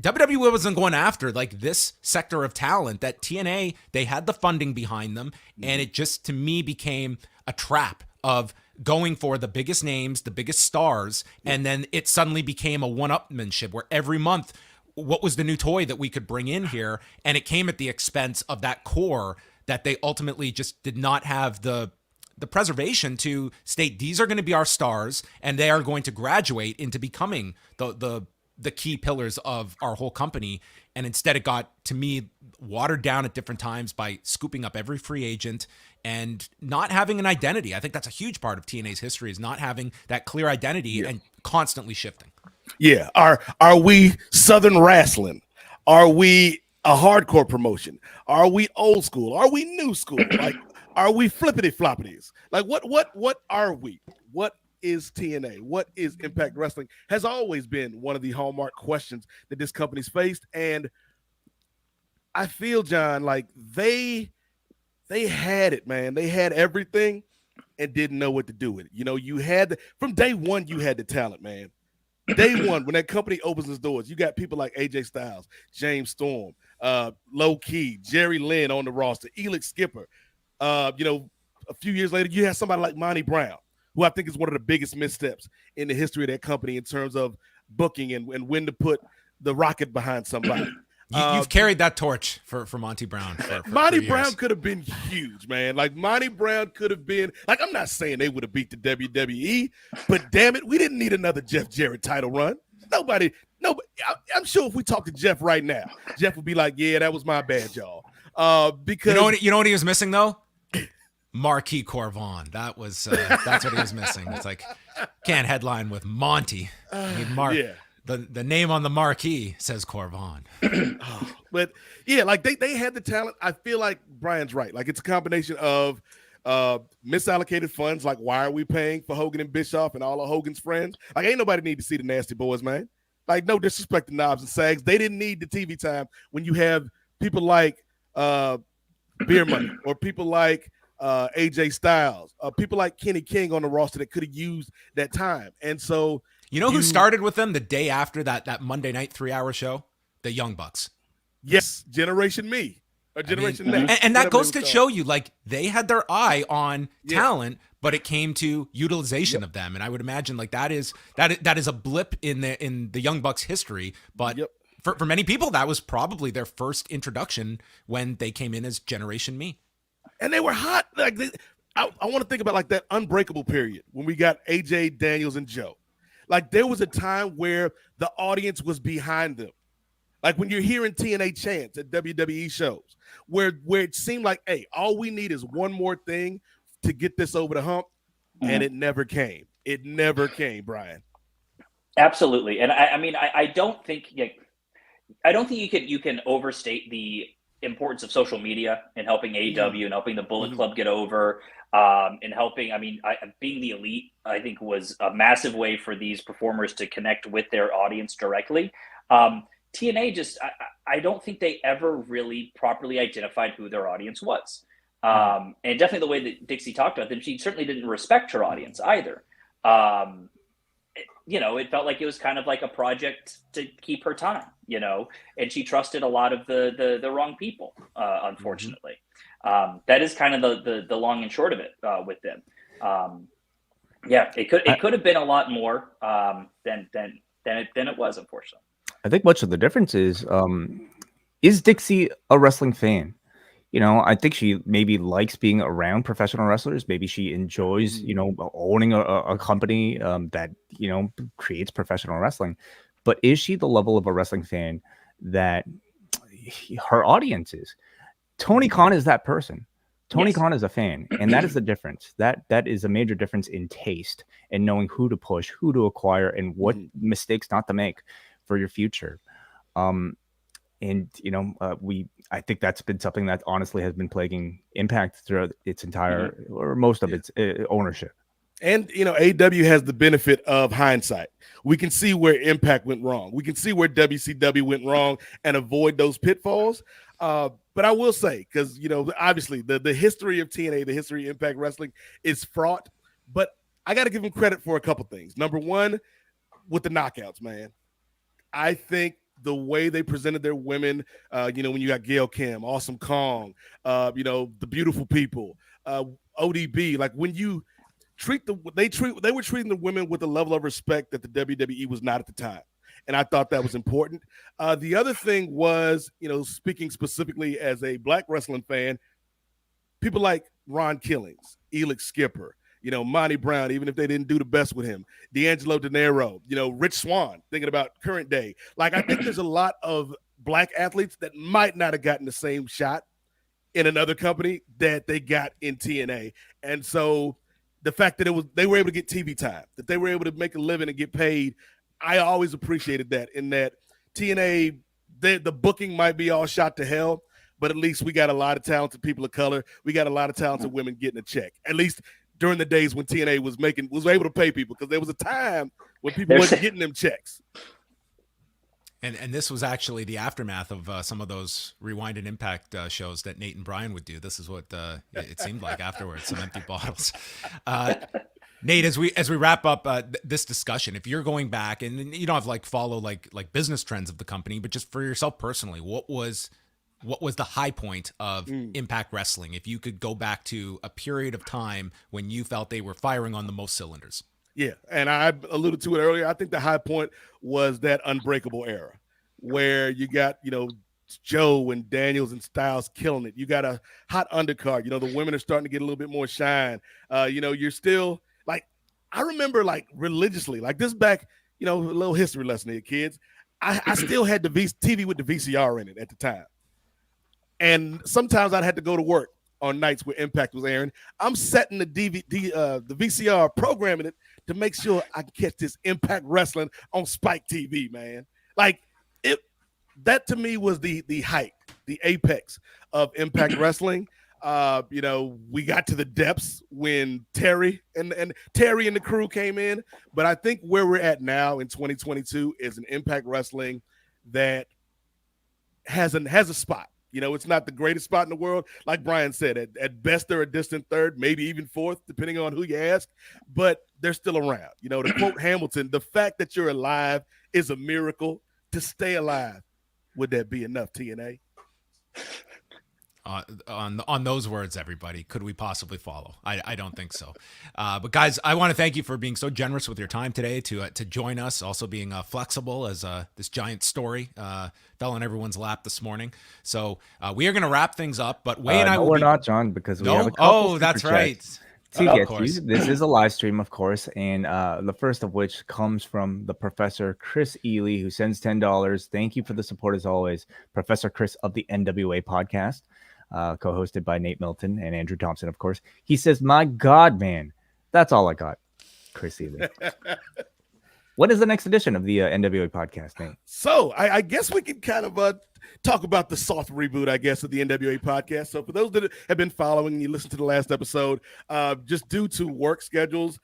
Speaker 1: WWE wasn't going after, like, this sector of talent. That TNA, they had the funding behind them, and it just, to me, became a trap of going for the biggest names, the biggest stars, and then it suddenly became a one-upmanship where every month, what was the new toy that we could bring in here? And it came at the expense of that core that they ultimately just did not have the preservation to state, these are going to be our stars, and they are going to graduate into becoming the key pillars of our whole company. And instead it got, to me, watered down at different times by scooping up every free agent and not having an identity. I think that's a huge part of TNA's history, is not having that clear identity and constantly shifting.
Speaker 4: Yeah. Are we Southern wrestling? Are we a hardcore promotion? Are we old school? Are we new school? Like, are we flippity floppities? Like, what are we? What is TNA? What is Impact Wrestling? Has always been one of the hallmark questions that this company's faced. And I feel, John, like they had it, man. They had everything and didn't know what to do with it. From day one, you had the talent, man. Day one, when that company opens its doors, you got people like AJ Styles, James Storm, Low Key, Jerry Lynn on the roster, Elix Skipper. A few years later, you have somebody like Monty Brown, who I think is one of the biggest missteps in the history of that company in terms of booking and when to put the rocket behind somebody.
Speaker 1: You've carried that torch for Monty Brown.
Speaker 4: Monty
Speaker 1: for
Speaker 4: Brown
Speaker 1: years.
Speaker 4: could have been huge, man. Like Monty Brown could have been like, I'm not saying they would have beat the WWE, but damn it, we didn't need another Jeff Jarrett title run. Nobody. I'm sure if we talk to Jeff right now, Jeff would be like, "Yeah, that was my bad, y'all." Because
Speaker 1: you know what he was missing though? Marquis Corvon. That's what he was missing. It's like can't headline with Monty. I mean,
Speaker 4: yeah.
Speaker 1: The name on the marquee says Corvon.
Speaker 4: But yeah, like they had the talent. I feel like Brian's right. Like it's a combination of misallocated funds. Like why are we paying for Hogan and Bischoff and all of Hogan's friends? Like ain't nobody need to see the Nasty Boys, man. Like no disrespect to Knobs and Sags. They didn't need the TV time when you have people like Beer Money or people like AJ Styles, people like Kenny King on the roster that could have used that time. And so
Speaker 1: you know who started with them the day after that Monday night 3-hour show? The Young Bucks.
Speaker 4: Yes, Generation Me or Generation Next.
Speaker 1: And that goes to show you, like, they had their eye on talent, but it came to utilization of them. And I would imagine, like, that is a blip in the Young Bucks history. But for many people, that was probably their first introduction when they came in as Generation Me.
Speaker 4: And they were hot. Like I want to think about like that Unbreakable period when we got AJ, Daniels, and Joe. Like there was a time where the audience was behind them. Like when you're hearing TNA chants at WWE shows, where it seemed like, hey, all we need is one more thing to get this over the hump, and it never came. It never came, Brian.
Speaker 3: Absolutely, and I don't think you can overstate the importance of social media in helping AEW and helping the Bullet Club get over, and helping. Being the Elite, I think, was a massive way for these performers to connect with their audience directly. TNA I don't think they ever really properly identified who their audience was. And definitely the way that Dixie talked about them, she certainly didn't respect her audience either. It felt like it was kind of like a project to keep her time, and she trusted a lot of the wrong people, unfortunately. That is kind of the long and short of it with them. It could have been a lot more than it was, unfortunately.
Speaker 2: I think much of the difference is Dixie a wrestling fan? I think she maybe likes being around professional wrestlers. Maybe she enjoys, owning a company that, creates professional wrestling. But is she the level of a wrestling fan that her audience is? Tony Khan is that person. Tony Khan is a fan, and that is the difference. That is a major difference in taste and knowing who to push, who to acquire, and what mistakes not to make for your future. I think that's been something that honestly has been plaguing Impact throughout its entire or most of its ownership.
Speaker 4: And, AEW has the benefit of hindsight. We can see where Impact went wrong. We can see where WCW went wrong and avoid those pitfalls. But I will say, because, obviously the history of TNA, the history of Impact Wrestling is fraught. But I got to give them credit for a couple things. Number one, with the knockouts, man. I think the way they presented their women, when you got Gail Kim, Awesome Kong, the beautiful people, ODB, like when you they were treating the women with a level of respect that the WWE was not at the time. And I thought that was important. The other thing was, speaking specifically as a Black wrestling fan, people like Ron Killings, Elix Skipper, Monty Brown, even if they didn't do the best with him, D'Angelo De Niro, Rich Swann, thinking about current day. Like, I think there's a lot of Black athletes that might not have gotten the same shot in another company that they got in TNA. And so the fact that they were able to get TV time, that they were able to make a living and get paid, I always appreciated that. In that TNA, the booking might be all shot to hell, but at least we got a lot of talented people of color. We got a lot of talented women getting a check. At least during the days when TNA was able to pay people, because there was a time when people wasn't getting them checks.
Speaker 1: And this was actually the aftermath of some of those Rewind and Impact shows that Nate and Brian would do. This is what it seemed like afterwards, some empty bottles. Nate, as we wrap up this discussion, if you're going back and you don't have follow business trends of the company, but just for yourself personally, what was the high point of Impact Wrestling? If you could go back to a period of time when you felt they were firing on the most cylinders. Yeah,
Speaker 4: and I alluded to it earlier. I think the high point was that Unbreakable era. where you got, Joe and Daniels and Styles killing it. You got a hot undercard. The women are starting to get a little bit more shine. You're still like, I remember like religiously, like this back, a little history lesson here, kids. I still had the TV with the VCR in it at the time. And sometimes I'd have to go to work on nights where Impact was airing. I'm setting the VCR, programming it to make sure I can catch this Impact Wrestling on Spike TV, man. Like that to me was the height, the apex of Impact Wrestling. We got to the depths when Terry and the crew came in. But I think where we're at now in 2022 is an Impact Wrestling that has a spot. It's not the greatest spot in the world. Like Brian said, at best, they're a distant third, maybe even fourth, depending on who you ask. But they're still around. To quote Hamilton, the fact that you're alive is a miracle. To stay alive, would that be enough, TNA?
Speaker 1: On those words, everybody, could we possibly follow? I don't think so. But guys, I want to thank you for being so generous with your time today to join us. Also being flexible as this giant story fell on everyone's lap this morning. So we are going to wrap things up. But Wai and I
Speaker 2: we're not, John, because we have a couple
Speaker 1: Oh, that's right.
Speaker 2: To get you. This is a live stream, of course, and the first of which comes from the Professor Chris Ely, who sends $10. Thank you for the support as always, Professor Chris of the NWA podcast. Co-hosted by Nate Milton and Andrew Thompson, of course. He says, "My God, man, that's all I got." Chris Ely. What is the next edition of the NWA podcast, Nate?
Speaker 4: So I guess we can kind of talk about the soft reboot, I guess, of the NWA podcast. So for those that have been following, you listened to the last episode, just due to work schedules,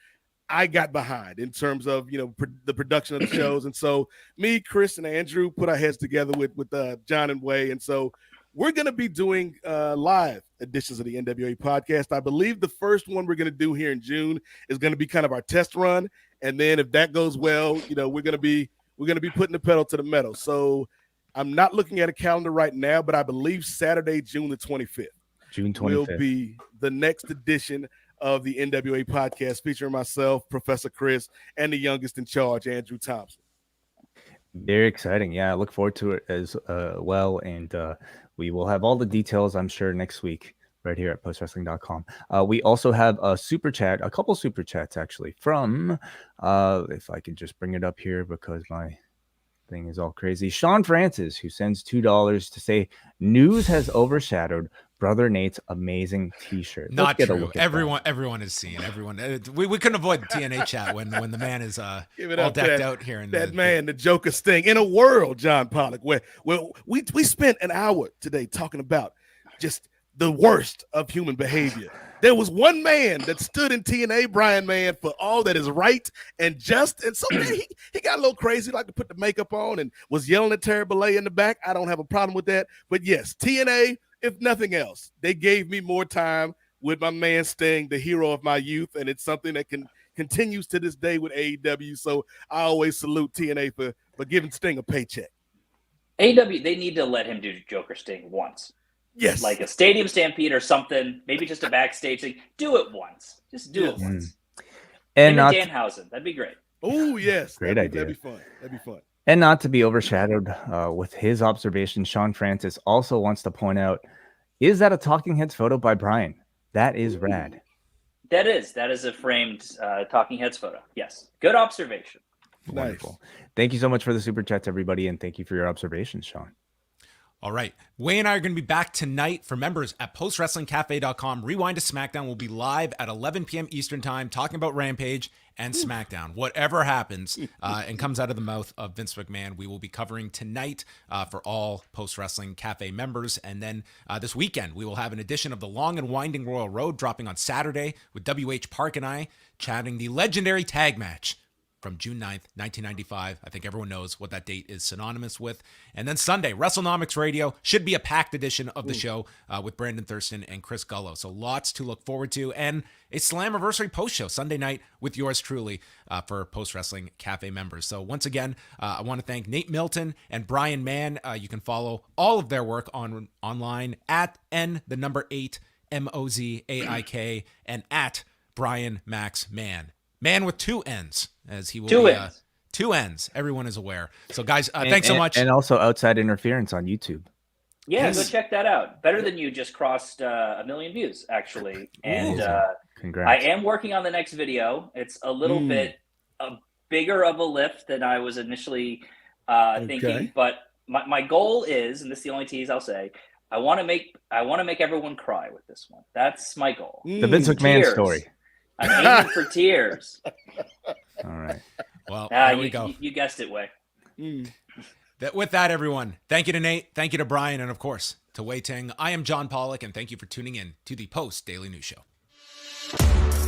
Speaker 4: I got behind in terms of, the production of the shows. And so me, Chris, and Andrew put our heads together with John and Wai. And so we're going to be doing live editions of the NWA podcast. I believe the first one we're going to do here in June is going to be kind of our test run. And then if that goes well, we're going to be putting the pedal to the metal. So I'm not looking at a calendar right now, but I believe Saturday, June the 25th.
Speaker 2: June 25th.
Speaker 4: Will be the next edition of the NWA podcast featuring myself, Professor Chris, and the youngest in charge, Andrew Thompson.
Speaker 2: Very exciting. Yeah, I look forward to it as well. And we will have all the details, I'm sure, next week right here at postwrestling.com. We also have a super chat, a couple super chats actually from, if I can just bring it up here because my thing is all crazy. Sean Francis, who sends $2 to say news has overshadowed Brother Nate's amazing T-shirt.
Speaker 1: Not true. Everyone is seeing. We couldn't avoid the TNA chat when the man is all decked out here.
Speaker 4: The Joker Sting in a world, John Pollock, where we spent an hour today talking about just the worst of human behavior. There was one man that stood in TNA, Brian Mann, for all that is right and just. And so man, he got a little crazy, like to put the makeup on and was yelling at Terry Bollea in the back. I don't have a problem with that. But yes, TNA, if nothing else, they gave me more time with my man Sting, the hero of my youth. And it's something that continues to this day with AEW. So I always salute TNA for giving Sting a paycheck.
Speaker 3: AEW, they need to let him do Joker Sting once.
Speaker 4: Yes.
Speaker 3: Like a stadium stampede or something, maybe just a backstage thing. Do it once. Just do it once. And Danhausen. That'd be great.
Speaker 4: Oh, yes.
Speaker 2: Great idea.
Speaker 4: That'd be fun.
Speaker 2: And not to be overshadowed with his observation, Sean Francis also wants to point out, is that a Talking Heads photo by Brian? That is rad.
Speaker 3: That is a framed Talking Heads photo. Yes. Good observation.
Speaker 2: Wonderful. Nice. Thank you so much for the super chats, everybody. And thank you for your observations, Sean.
Speaker 1: All right. Wai and I are going to be back tonight for members at postwrestlingcafe.com. Rewind to SmackDown will be live at 11 p.m. Eastern time, talking about Rampage and SmackDown. Whatever happens and comes out of the mouth of Vince McMahon, we will be covering tonight for all Post Wrestling Cafe members. And then this weekend, we will have an edition of The Long and Winding Royal Road dropping on Saturday with W.H. Park and I chatting the legendary tag match from June 9th, 1995. I think everyone knows what that date is synonymous with. And then Sunday, WrestleNomics Radio should be a packed edition of the show with Brandon Thurston and Chris Gullo. So lots to look forward to. And a Slammiversary post show Sunday night with yours truly for Post Wrestling Cafe members. So once again, I want to thank Nate Milton and Brian Mann. You can follow all of their work online at N8 MOZAIK and at Brian Max Mann. Man with two N's, as he will Two N's. Everyone is aware. So, guys, thanks so much.
Speaker 2: And also outside interference on YouTube.
Speaker 3: Yeah,
Speaker 1: Yes.
Speaker 3: go check that out. Better Than You just crossed 1 million views, actually. And
Speaker 2: Congrats.
Speaker 3: I am working on the next video. It's a little bit bigger of a lift than I was initially thinking. But my goal is, and this is the only tease I'll say, I want to make everyone cry with this one. That's my goal.
Speaker 2: The Vince McMahon
Speaker 3: Tears.
Speaker 2: story.
Speaker 3: I'm aiming for tears.
Speaker 2: All right.
Speaker 1: Well, there we go.
Speaker 3: You guessed it, Wai.
Speaker 1: With that, everyone, thank you to Nate, thank you to Brian, and of course, to Wai Ting. I am John Pollock, and thank you for tuning in to the Post Daily News Show.